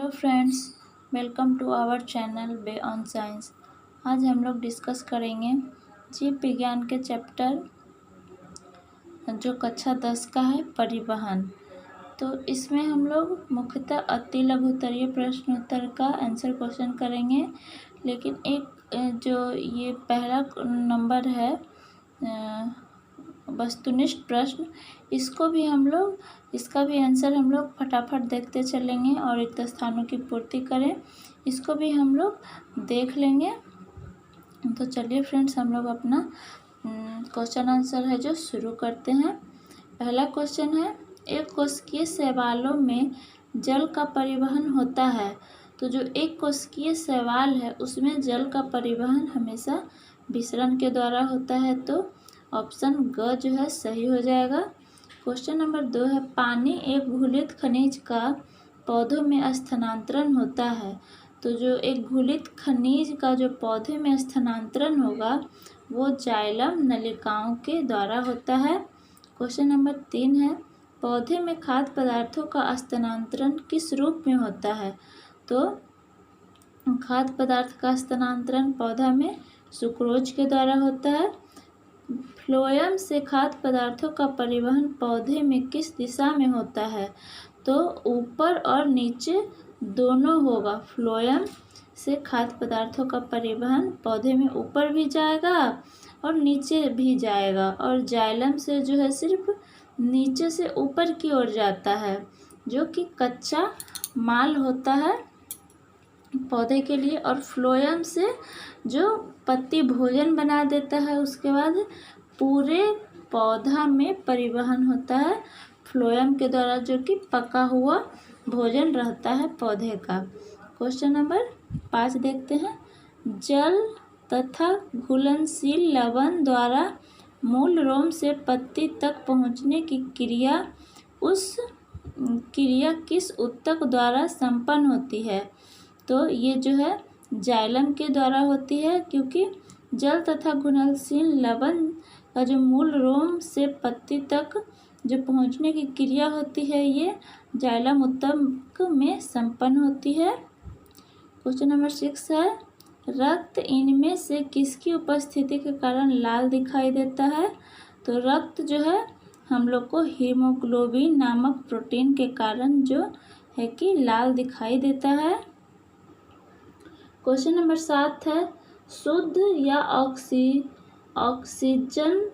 Hello friends, welcome to our channel bay on science. आज हम लोग डिस्कस करेंगे जीव विज्ञान के चैप्टर जो कक्षा 10 का है परिवहन। तो इसमें हम लोग मुख्यतः अति लघुत्तरीय प्रश्न उत्तर का आंसर क्वेश्चन करेंगे। लेकिन एक जो ये पहला नंबर है वस्तुनिष्ठ प्रश्न, इसका भी आंसर हम लोग फटाफट देखते चलेंगे और रिक्त स्थानों की पूर्ति करें, इसको भी हम लोग देख लेंगे। तो चलिए फ्रेंड्स, हम लोग अपना क्वेश्चन आंसर है जो शुरू करते हैं। पहला क्वेश्चन है, एक कोशिकीय शैवालों में जल का परिवहन होता है। तो जो एक कोशिकीय शैवाल है उसमें जल का परिवहन हमेशा विसरण के द्वारा होता है। तो ऑप्शन ग जो है सही हो जाएगा। क्वेश्चन नंबर 2 है, पानी एक घुलित खनिज का पौधों में स्थानांतरण होता है। तो जो एक घुलित खनिज का जो पौधे में स्थानांतरण होगा वो जाइलम नलिकाओं के द्वारा होता है। क्वेश्चन नंबर 3 है, पौधे में खाद्य पदार्थों का स्थानांतरण किस रूप में होता है। तो खाद्य पदार्थ का स्थानांतरण पौधा में सुक्रोज के द्वारा होता है। फ्लोएम से खाद्य पदार्थों का परिवहन पौधे में किस दिशा में होता है। तो ऊपर और नीचे दोनों होगा। फ्लोएम से खाद्य पदार्थों का परिवहन पौधे में ऊपर भी जाएगा और नीचे भी जाएगा, और जाइलम से जो है सिर्फ नीचे से ऊपर की ओर जाता है, जो कि कच्चा माल होता है पौधे के लिए। और फ्लोएम से जो पत्ती भोजन बना देता है उसके बाद पूरे पौधा में परिवहन होता है फ्लोएम के द्वारा, जो कि पका हुआ भोजन रहता है पौधे का। क्वेश्चन नंबर 5 देखते हैं, जल तथा घुलनशील लवण द्वारा मूल रोम से पत्ती तक पहुंचने की क्रिया किस ऊतक द्वारा संपन्न होती है। तो ये जो है जाइलम के द्वारा होती है, क्योंकि जल तथा घुलनशील लवण का जो मूल रोम से पत्ती तक जो पहुंचने की क्रिया होती है ये जाइलम ऊतक में संपन्न होती है। क्वेश्चन नंबर 6 है, रक्त इनमें से किसकी उपस्थिति के कारण लाल दिखाई देता है। तो रक्त जो है हम लोग को हीमोग्लोबिन नामक प्रोटीन के कारण जो है कि लाल दिखाई देता है। क्वेश्चन नंबर 7 है, शुद्ध या ऑक्सीजन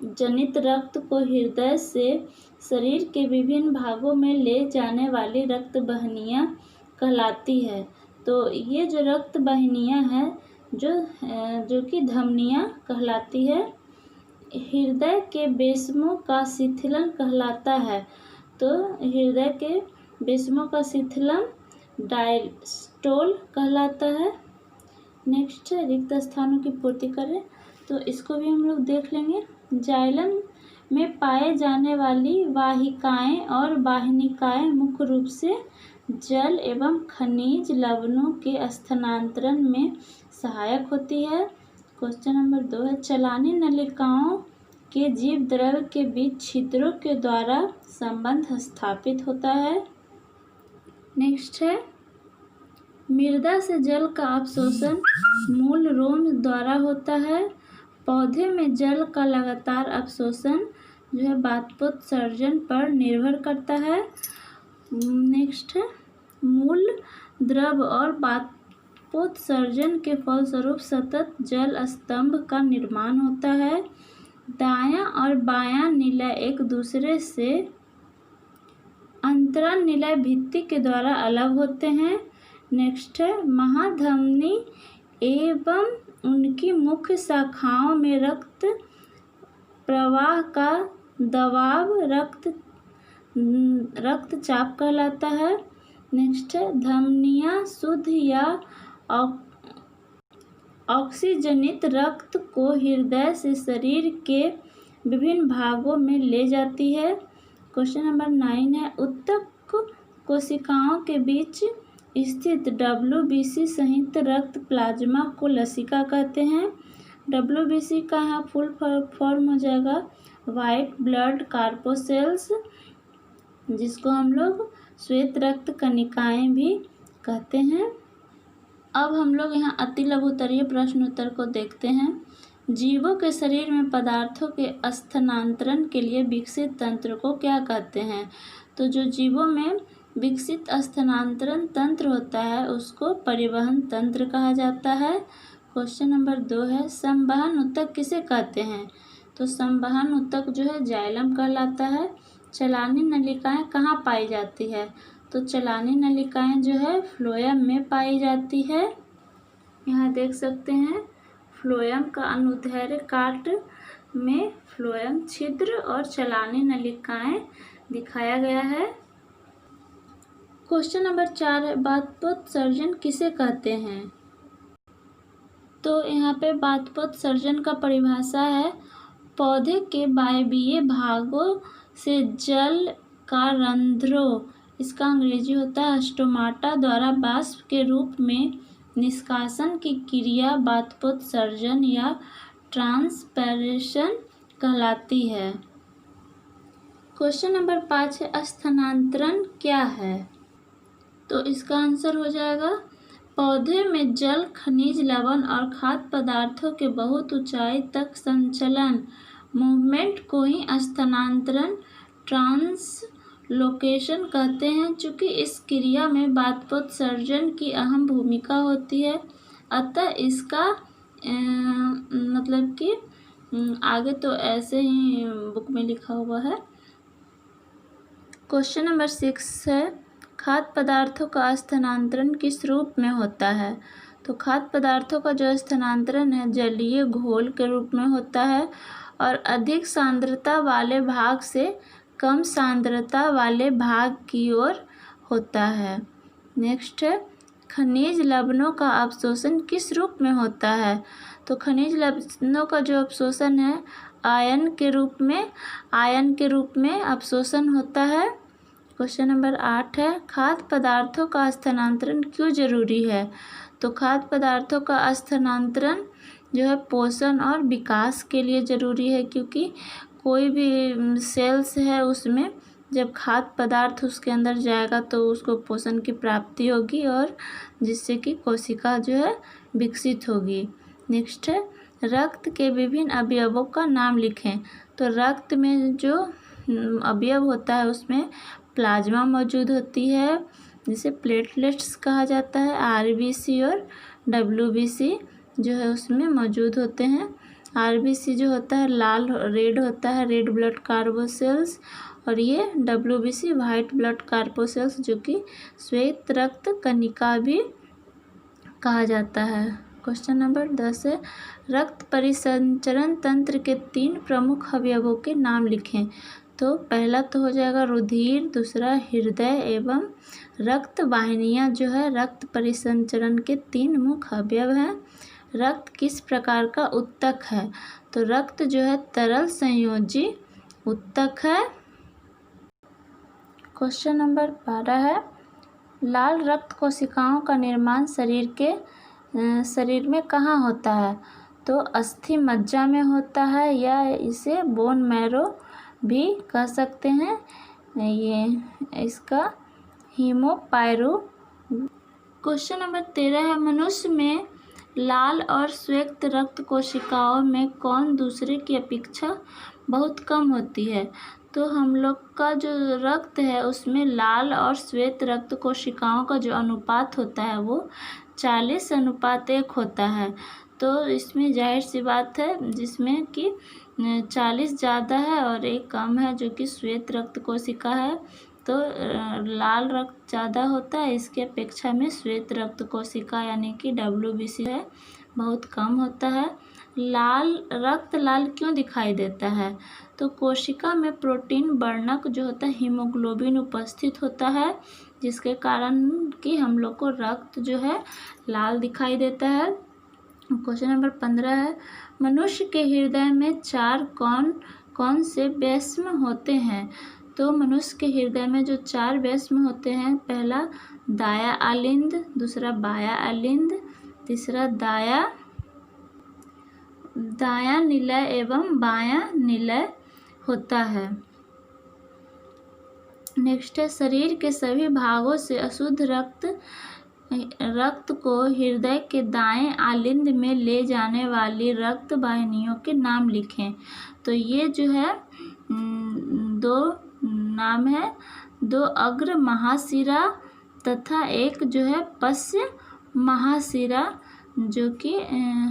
जनित रक्त को हृदय से शरीर के विभिन्न भागों में ले जाने वाली रक्त वाहिनियाँ कहलाती है। तो ये जो रक्त वाहिनियाँ हैं जो कि धमनियाँ कहलाती है। हृदय के बेस्मों का शिथिलन कहलाता है। तो हृदय के बेस्मों का शिथिलन डायस्टोल कहलाता है। नेक्स्ट है, रिक्त स्थानों की पूर्ति करें। तो इसको भी हम लोग देख लेंगे। जाइलम में पाए जाने वाली वाहिकाएं और वाहिनिकाएं मुख्य रूप से जल एवं खनिज लवणों के स्थानांतरण में सहायक होती है। क्वेश्चन नंबर 2 है, चलानी नलिकाओं के जीव द्रव्य के बीच छिद्रों के द्वारा संबंध स्थापित होता है। नेक्स्ट है, मृदा से जल का अवशोषण मूल रोम द्वारा होता है। पौधे में जल का लगातार अवशोषण जो है बाष्पोत्सर्जन पर निर्भर करता है। नेक्स्ट है, मूल द्रव और बाष्पोत्सर्जन के फलस्वरूप सतत जल स्तंभ का निर्माण होता है। दायां और बायां निलय एक दूसरे से अंतरण निलय भित्ति के द्वारा अलग होते हैं। नेक्स्ट है, महाधमनी एवं उनकी मुख्य शाखाओं में रक्त प्रवाह का दबाव रक्तचाप कहलाता है। नेक्स्ट है, धमनियाँ शुद्ध या ऑक्सीजनित रक्त को हृदय से शरीर के विभिन्न भागों में ले जाती है। क्वेश्चन नंबर 9 है, ऊतक कोशिकाओं के बीच स्थित WBC संयुक्त रक्त प्लाज्मा को लसिका कहते हैं। WBC का यहाँ फुल फॉर्म हो जाएगा व्हाइट ब्लड कार्पोसेल्स, जिसको हम लोग श्वेत रक्त कणिकाएं भी कहते हैं। अब हम लोग यहाँ अति लघुत्तरीय प्रश्न उत्तर को देखते हैं। जीवों के शरीर में पदार्थों के स्थानांतरण के लिए विकसित तंत्र को क्या कहते हैं? तो जो जीवों में विकसित स्थानांतरण तंत्र होता है उसको परिवहन तंत्र कहा जाता है। क्वेश्चन नंबर 2 है, संवहन ऊतक किसे कहते हैं? तो संवहन ऊतक जो है जाइलम कहलाता है। चलानी नलिकाएं कहाँ पाई जाती है? तो चलानी नलिकाएं जो है फ्लोएम में पाई जाती है। यहाँ देख सकते हैं फ्लोएम का अनुदैर्ध्य काट में फ्लोएम छिद्र और चलानी नलिकाएं दिखाया गया है। क्वेश्चन नंबर 4 है, बाष्पोत्सर्जन किसे कहते हैं? तो यहाँ पे बाष्पोत्सर्जन का परिभाषा है, पौधे के वायवीय भागों से जल का रंध्रों, इसका अंग्रेजी होता है स्टोमाटा, द्वारा वाष्प के रूप में निष्कासन की क्रिया बाष्पोत्सर्जन या ट्रांसपैरेशन कहलाती है। क्वेश्चन नंबर 5 है, स्थानांतरण क्या है? तो इसका आंसर हो जाएगा, पौधे में जल, खनिज लवण और खाद्य पदार्थों के बहुत ऊंचाई तक संचलन, मूवमेंट को ही स्थानांतरण, ट्रांसलोकेशन कहते हैं। चूँकि इस क्रिया में बाष्पोत्सर्जन की अहम भूमिका होती है, अतः इसका मतलब कि आगे तो ऐसे ही बुक में लिखा हुआ है। क्वेश्चन नंबर 6 है, खाद्य पदार्थों का स्थानांतरण किस रूप में होता है? तो खाद्य पदार्थों का जो स्थानांतरण है जलीय घोल के रूप में होता है और अधिक सांद्रता वाले भाग से कम सांद्रता वाले भाग की ओर होता है। नेक्स्ट है, खनिज लवणों का अवशोषण किस रूप में होता है? तो खनिज लवणों का जो अवशोषण है आयन के रूप में अवशोषण होता है। क्वेश्चन नंबर 8 है, खाद्य पदार्थों का स्थानांतरण क्यों जरूरी है? तो खाद्य पदार्थों का स्थानांतरण जो है पोषण और विकास के लिए ज़रूरी है, क्योंकि कोई भी सेल्स है उसमें जब खाद्य पदार्थ उसके अंदर जाएगा तो उसको पोषण की प्राप्ति होगी और जिससे कि कोशिका जो है विकसित होगी। नेक्स्ट है, रक्त के विभिन्न अवयवों का नाम लिखें। तो रक्त में जो अवयव होता है उसमें प्लाज्मा मौजूद होती है जिसे प्लेटलेट्स कहा जाता है, आरबीसी और डब्ल्यूबीसी जो है उसमें मौजूद होते हैं। आरबीसी जो होता है लाल रेड होता है, रेड ब्लड कार्बोसेल्स, और ये डब्ल्यूबीसी वाइट ब्लड कार्बोसेल्स जो कि श्वेत रक्त कणिका भी कहा जाता है। क्वेश्चन नंबर 10 है, रक्त परिसंचरण तंत्र के 3 प्रमुख अवयवों के नाम लिखें। तो पहला तो हो जाएगा रुधिर, दूसरा हृदय एवं रक्त वाहिनियाँ जो है रक्त परिसंचरण के 3 मुख्य अवयव हैं। रक्त किस प्रकार का उत्तक है? तो रक्त जो है तरल संयोजी उत्तक है। क्वेश्चन नंबर 12 है, लाल रक्त कोशिकाओं का निर्माण शरीर में कहाँ होता है? तो अस्थि मज्जा में होता है या इसे बोन मैरो भी कह सकते हैं। ये इसका हीमोपायरो। क्वेश्चन नंबर 13 है, मनुष्य में लाल और श्वेत रक्त कोशिकाओं में कौन दूसरे की अपेक्षा बहुत कम होती है? तो हम लोग का जो रक्त है उसमें लाल और श्वेत रक्त कोशिकाओं का जो अनुपात होता है वो 40:1 होता है। तो इसमें जाहिर सी बात है जिसमें कि 40 ज़्यादा है और 1 कम है जो कि श्वेत रक्त कोशिका है। तो लाल रक्त ज़्यादा होता है, इसके अपेक्षा में श्वेत रक्त कोशिका यानी कि डब्ल्यूबीसी है बहुत कम होता है। रक्त लाल क्यों दिखाई देता है? तो कोशिका में प्रोटीन वर्णक जो होता है हीमोग्लोबिन उपस्थित होता है जिसके कारण कि हम लोग को रक्त जो है लाल दिखाई देता है। क्वेश्चन नंबर 15 है, मनुष्य के हृदय में 4 कौन से वैष्म होते हैं? तो मनुष्य के हृदय में जो 4 वैष्म होते हैं, पहला दाया आलिंद, दूसरा बाया आलिंद, तीसरा दाया निलय एवं बाया निलय होता है। नेक्स्ट है, शरीर के सभी भागों से अशुद्ध रक्त को हृदय के दाएं आलिंद में ले जाने वाली रक्त वाहिनियों के नाम लिखें। तो ये जो है दो नाम है, दो अग्र महाशिरा तथा एक जो है पश्च महाशिरा, जो कि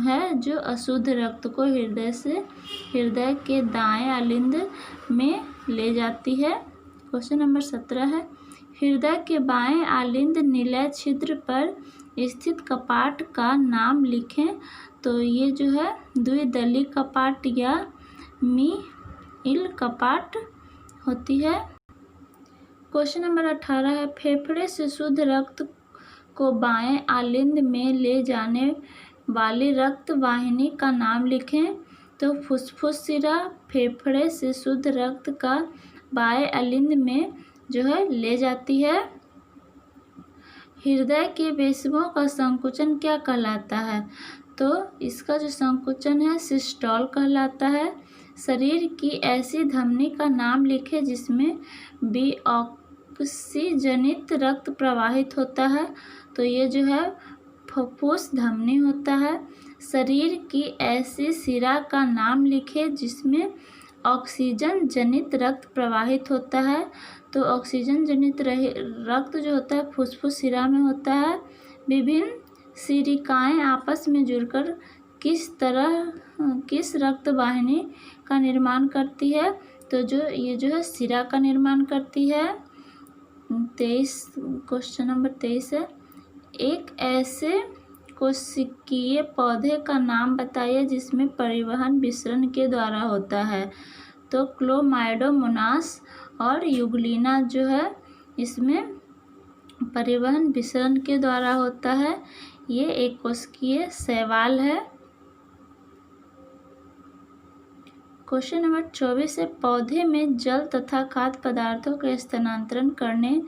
है जो अशुद्ध रक्त को हृदय के दाएं आलिंद में ले जाती है। क्वेश्चन नंबर 17 है, हृदय के बाएं आलिंद निलय छिद्र पर स्थित कपाट का नाम लिखें। तो ये जो है द्विदली कपाट या मील कपाट होती है। क्वेश्चन नंबर 18 है, फेफड़े से शुद्ध रक्त को बाएं आलिंद में ले जाने वाली रक्त वाहिनी का नाम लिखें। तो फुफ्फुस शिरा फेफड़े से शुद्ध रक्त का बाएं आलिंद में जो है ले जाती है। हृदय के पेशियों का संकुचन क्या कहलाता है? तो इसका जो संकुचन है सिस्टोल कहलाता है। शरीर की ऐसी धमनी का नाम लिखें जिसमें ऑक्सीजनित रक्त प्रवाहित होता है। तो ये जो है फुफ्फुस धमनी होता है। शरीर की ऐसी शिरा का नाम लिखें जिसमें ऑक्सीजन जनित रक्त प्रवाहित होता है। तो ऑक्सीजन जनित रक्त जो होता है फुफ्फुस शिरा में होता है। विभिन्न शिरिकाएँ आपस में जुड़कर किस रक्त वाहिनी का निर्माण करती है? तो ये जो है शिरा का निर्माण करती है। 23 क्वेश्चन नंबर 23 है, एक ऐसे कोशिकीय पौधे का नाम बताइए जिसमें परिवहन विसरण के द्वारा होता है। तो क्लोमाइडोमोनास और यूग्लिना जो है इसमें परिवहन विसरण के द्वारा होता है। ये एक कोशिकीय शैवाल है। क्वेश्चन नंबर 24 है, पौधे में जल तथा खाद्य पदार्थों के स्थानांतरण करने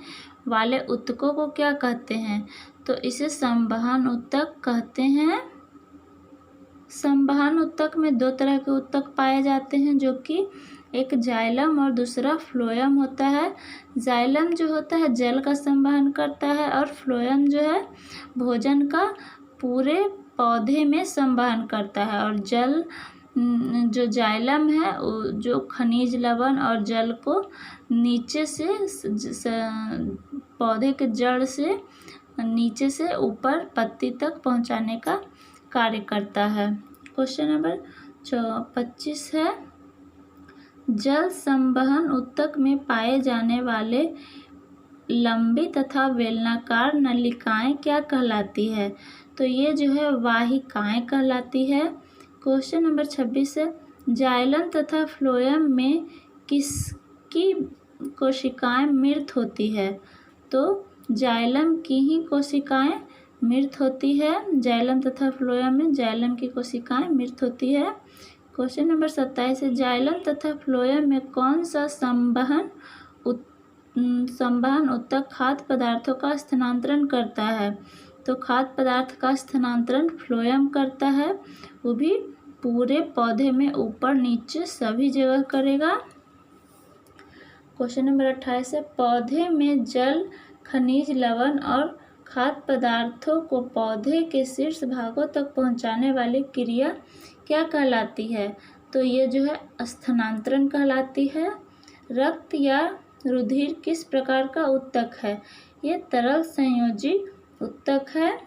वाले ऊतकों को क्या कहते हैं? तो इसे संवहन ऊतक कहते हैं। संवहन ऊतक में दो तरह के ऊतक पाए जाते हैं, जो कि एक जाइलम और दूसरा फ्लोएम होता है। जाइलम जो होता है जल का संवहन करता है और फ्लोएम जो है भोजन का पूरे पौधे में संवहन करता है। और जल जो जाइलम है जो खनिज लवण और जल को नीचे से पौधे के जड़ से नीचे से ऊपर पत्ती तक पहुंचाने का कार्य करता है। क्वेश्चन नंबर 25 है, जल संवहन ऊतक में पाए जाने वाले लंबी तथा बेलनाकार नलिकाएं क्या कहलाती है? तो ये जो है वाहिकाएं कहलाती है। क्वेश्चन नंबर 26 है, जाइलम तथा फ्लोएम में किसकी कोशिकाएं मृत होती है? तो जाइलम की ही कोशिकाएं मृत होती है। जाइलम तथा फ्लोएम में जाइलम की कोशिकाएं मृत होती है। क्वेश्चन नंबर 27 है, जाइलम तथा फ्लोएम में कौन सा संवहन ऊतक खाद्य पदार्थों का स्थानांतरण करता है? तो खाद्य पदार्थ का स्थानांतरण फ्लोएम करता है, वो भी पूरे पौधे में ऊपर नीचे सभी जगह करेगा। क्वेश्चन नंबर 28 है, पौधे में जल खनिज लवण और खाद्य पदार्थों को पौधे के शीर्ष भागों तक पहुंचाने वाली क्रिया क्या कहलाती है? तो ये जो है स्थानांतरण कहलाती है। रक्त या रुधिर किस प्रकार का ऊतक है? ये तरल संयोजी ऊतक है।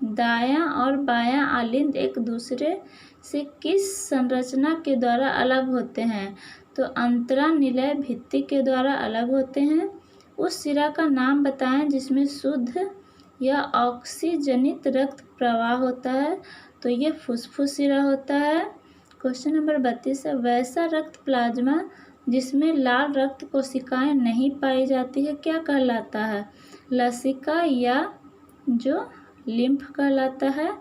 दायां और बायां आलिंद एक दूसरे से किस संरचना के द्वारा अलग होते हैं? तो अंतरा निलय भित्ति के द्वारा अलग होते हैं। उस शिरा का नाम बताएं जिसमें शुद्ध या ऑक्सीजनित रक्त प्रवाह होता है। तो ये फुफ्फुस शिरा होता है। क्वेश्चन नंबर 32 है, वैसा रक्त प्लाज्मा जिसमें लाल रक्त कोशिकाएं नहीं पाई जाती है क्या कहलाता है? लसिका या जो लिम्फ कहलाता है,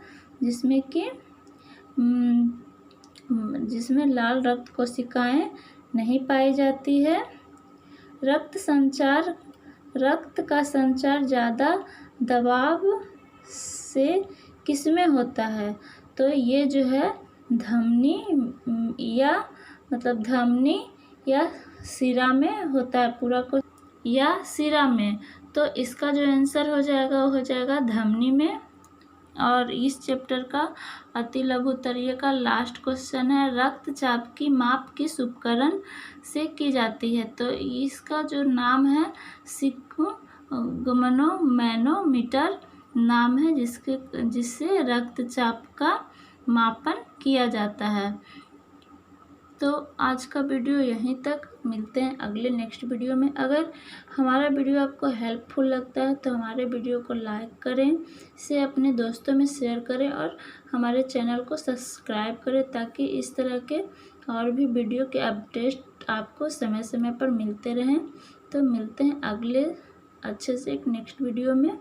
जिसमें लाल रक्त कोशिकाएं नहीं पाई जाती है। रक्त का संचार ज़्यादा दबाव से किसमें होता है? तो ये जो है धमनी या शिरा में होता है। पूरा को या सिरा में। तो इसका जो आंसर हो जाएगा वो हो जाएगा धमनी में। और इस चैप्टर का अति लघुत्तरीय का लास्ट क्वेश्चन है, रक्तचाप की माप किस उपकरण से की जाती है। तो इसका जो नाम है सिग्मोमैनोमीटर नाम है, जिससे रक्तचाप का मापन किया जाता है। तो आज का वीडियो यहीं तक, मिलते हैं अगले नेक्स्ट वीडियो में। अगर हमारा वीडियो आपको हेल्पफुल लगता है तो हमारे वीडियो को लाइक करें, इसे अपने दोस्तों में शेयर करें और हमारे चैनल को सब्सक्राइब करें, ताकि इस तरह के और भी वीडियो के अपडेट आपको समय समय पर मिलते रहें। तो मिलते हैं अगले अच्छे से एक नेक्स्ट वीडियो में।